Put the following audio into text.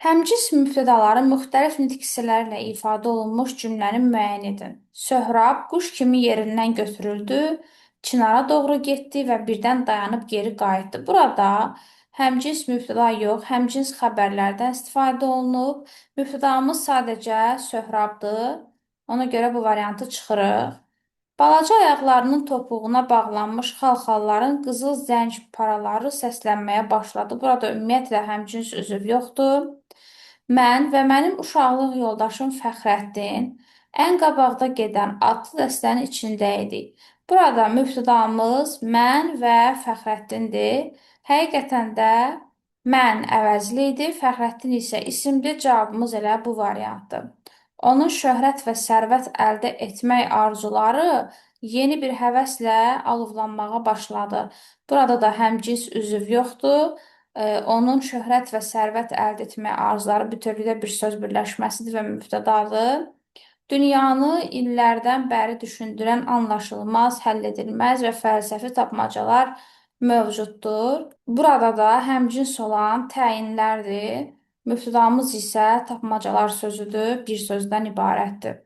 Həmcins mübtədaları müxtəlif nitq hissələrlə ifadə olunmuş cümləni müəyyən edin. Söhrab quş kimi yerindən götürüldü, çinara doğru getdi və birdən dayanıb geri qayıtdı. Burada həmcins mübtəda yox, həmcins xəbərlərdən istifadə olunub. Mübtədamız sadəcə söhrabdır. Ona görə bu variantı çıxırıq. Balaca ayaqlarının topuğuna bağlanmış xalxalların qızıl zəng paraları səslənməyə başladı. Burada ümumiyyətlə həmcins üzv yoxdur. Mən və mənim uşaqlıq yoldaşım Fəxrəddin ən qabaqda gedən atlı dəstənin içində idik. Burada mübtədamız mən və Fəxrəddindir. Həqiqətən də mən əvəzli idi, Fəxrəddin isə isimdir. Cavabımız elə bu variantdır. Onun şöhrət və sərvət əldə etmək arzuları yeni bir həvəslə alovlanmağa başladı. Burada da həmcins üzv yoxdur. Onun şöhrət və sərvət əldə etmək arzuları bütövlükdə bir söz birləşməsidir və mübtədadır. Dünyanı illərdən bəri düşündürən anlaşılmaz, həll edilməz və fəlsəfi tapmacalar mövcuddur. Burada da həmcins olan təyinlərdir. Mübtədamız isə tapmacalar sözüdür, bir sözdən ibarətdir.